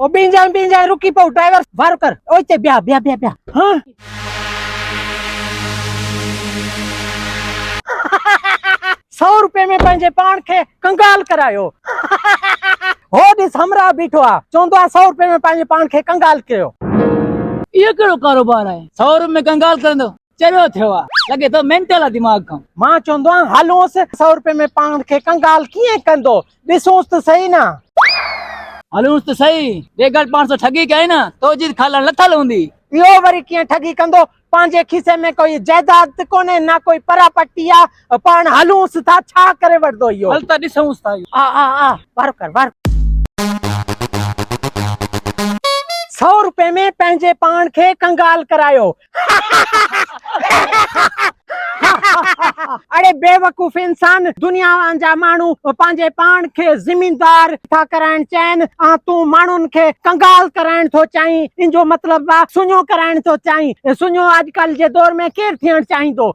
ओ बींजा रुकी पो ड्राइवर वार कर ओते ब्या ब्या ब्या ब्या हां 100 रुपए में पंहिंजे पाण खे कंगाल करायो हो ॾिस हमरा बीठो आहे चवंदो आहे 100 रुपए में पंहिंजे पाण खे कंगाल कयो इहो कहिड़ो कारोबार आहे 100 रुपए में कंगाल करंदो चरियो थियो आहे लॻे थो मेंटल आहे दिमाग़ खां मां चवंदो आहियां हलोसि 100 रुपए में पाण खे कंगाल कीअं कंदो ॾिसोसि त सही न हलूंसि त सही बेगर पाण सां ठगी कई न तो जी खालण लथल हूंदी इहो वरी कीअं ठगी कंदो पंहिंजे खीसे में कोई जायदाद कोन्हे ना कोई परापट्टी आहे पाण हलूंसि था छा करे वठंदो इहो हल त ॾिसूंसि था आ वार कर वार 100 रुपए में पंहिंजे पाण खे कंगाल करायो अरे बेवकूफ़ इंसान दुनिया जा माण्हू पंहिंजे पाण खे ज़मीनदार था कराइण चाहिनि तूं माण्हुनि खे कंगाल कराइण थो चाहीं इनजो मतिलबु आहे सुञो कराइण थो चाहीं सुञो अॼुकल्ह जे दौर में केरु थियण चाहींदो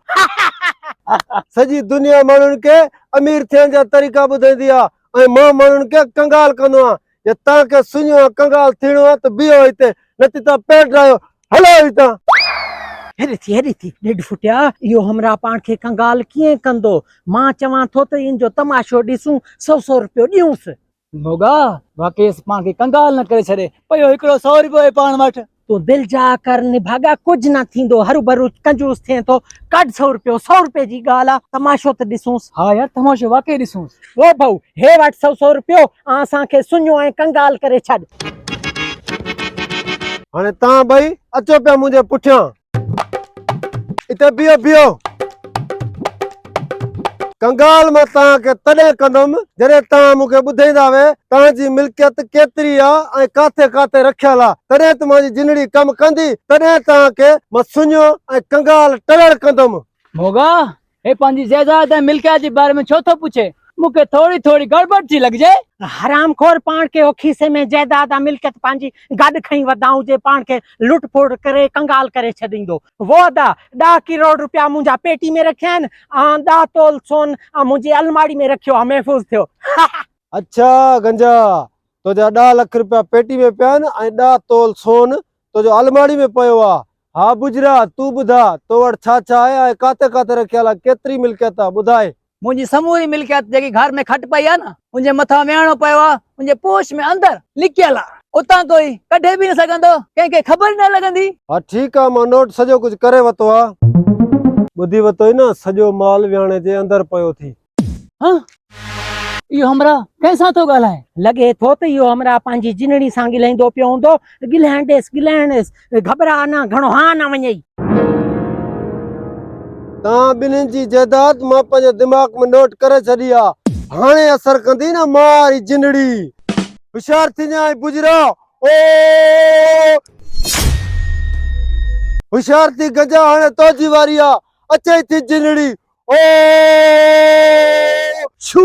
सॼी दुनिया माण्हुनि खे अमीर थियण जा तरीक़ा ॿुधाईंदी आहे ऐं मां माण्हुनि खे कंगाल कंदो आहियां जे तव्हांखे सुञो कंगाल थियणो आहे त बीहो हिते न त तव्हां पेट रहियो हलो हितां हेॾे थी ॾेढ फुटिया इहो हमरा पाण खे कंगाल कीअं कंदो मां चवां थो त इनजो तमाशो ॾिसूं 100 रुपयो ॾियूंसि मोगा वाकई पाण खे कंगाल न करे छॾे पयो हिकिड़ो 100 रुपयो पाण वटि तूं दिल जा कर निभागा कुछ न थींदो हरू भरू कंजूस थिए तो कढ 100 रुपयो 100 रुपए जी ॻाल्हि आहे तमाशो त ॾिसूंसि हाँ यार तमाशो वाकई ॾिसूंसि वो भाऊ हे वटि 100 रुपयो असांखे सुञो ऐं कंगाल करे छॾ हाणे तव्हां ॿई अचो पिया मुंहिंजे पुठियां इते बीहो बीहो कंगाल मां तव्हांखे तॾहिं कंदुमि जॾहिं तव्हां मूंखे ॿुधाईंदा वे तव्हांजी मिल्कियत केतिरी आहे ऐं काथे काथे रखियल आहे तॾहिं त मुंहिंजी जिंदड़ी कमु कंदी तॾहिं तव्हांखे मां सुञो ऐं कंगाल टलड़ कंदुमि मोगा हे पंहिंजी जायदाद ऐं मिल्कियत जे बारे में छो थो पुछे मूंखे थोड़ी थोड़ी गड़बड़ थी लॻजे हरामखोर पाण खे खीसे में जायदाद मिल्कियत पंहिंजी गॾु खई वधाऊं जे पाण खे लुट फुट करे कंगाल करे छॾींदो वो 10 करोड़ रुपया मुंहिंजा पेटी में रखिया आहिनि 10 तोल सोन मुंहिंजी अलमारी में रखियो आहे महफ़ूज़ थियो अच्छा गंजा तुंहिंजा 10 लख रुपया पेटी में पिया आहिनि ऐं 10 तोल सोन तुंहिंजो अलमारी में पियो आहे हा बुजरा तूं ॿुधा तो वटि छा छा आहे ऐं काथे काथे रखियल आहे केतिरी मिल्कियत आहे ॿुधाए मुंहिंजी समूरी मिल्कियत जेकी घर में खट पई आहे न मुंहिंजे मथां विहणो पियो आहे मुंहिंजे पोश में अंदर लिकियल आहे उतां कोई कढे बि न सघंदो कंहिंखे ख़बर न लॻंदी हा ठीकु आहे मां नोट सॼो कुझु करे वरितो आहे ॿुधी वरितो ई न सॼो माल विहाणे जे अंदर पियो थी हाँ इहो हमरा कंहिंसां थो ॻाल्हाए लॻे थो त इहो हमरा पंहिंजी जिनड़ी सां ॻिलाईंदो पियो हूंदो ॻिलाइणु घबरा न घणो हा न वञे तव्हां ॿिन्हिनि जी जायदाद मां पंहिंजे दिमाग़ में नोट करे छॾी आहे हाणे असर कंदी न मारी जिंदड़ी होशियार थींजांइ बुजरा ओ होशियार थी गंजा हाणे तुंहिंजी वारी आहे अचे थी जिंदड़ी ओ छू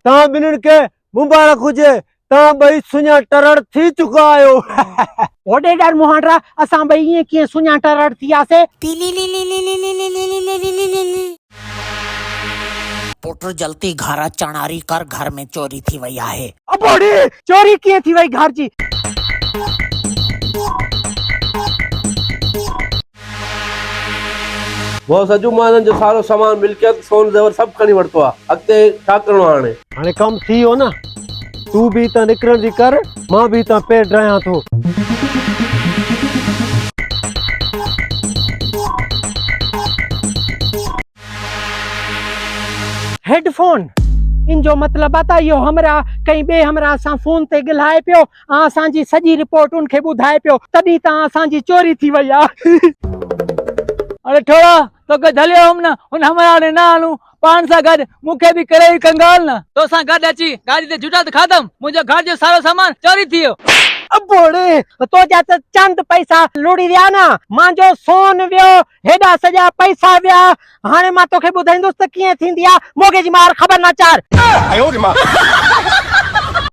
तव्हां ॿिन्हिनि खे मुबारक हुजे तव्हां ॿई सुञा टरड़ थी चुका आहियो ओॾे डर मुहांडरा असां ॿई ईअं कीअं सुञा टरड़ थियासीं पुट जल्दी घर चणारी कर घर में चोरी थी वई आहे अबोड़ी चोरी कीअं थी वई घर जी बॉस अॼु मां हिननि जो सारो सामान मिल्कियत सोन ज़ेवर सभु खणी वरितो आहे अॻिते छा करिणो आहे हाणे कमु थी वियो न तूं बि त निकिरण जी कर मां बि त पेट रहियां थो हेडफोन इनजो मतिलबु आहे त इहो हमरा कई ॿिए हमरा सां फोन ते ॻाल्हाए पियो असांजी सॼी रिपोर्ट उनखे ॿुधाए पियो तॾहिं त असांजी चोरी थी वई आहे अरे थोड़ा तोखे झलियो हुम न हुन हमरा ने ना हलूं पाण सां गॾु मूंखे बि करे कंगाल न तोसां गॾु अची गाॾी ते जुटा त खाधमि मुंहिंजो घर जो सारो सामान चोरी थी वियो अबोड़े तो जा त चंद पैसा लुड़ी विया न मुंहिंजो सोन वियो हेॾा सॼा पैसा विया हाणे मां तोखे ॿुधाईंदुसि त कीअं थींदी आहे मोगे जी मार ख़बर न चार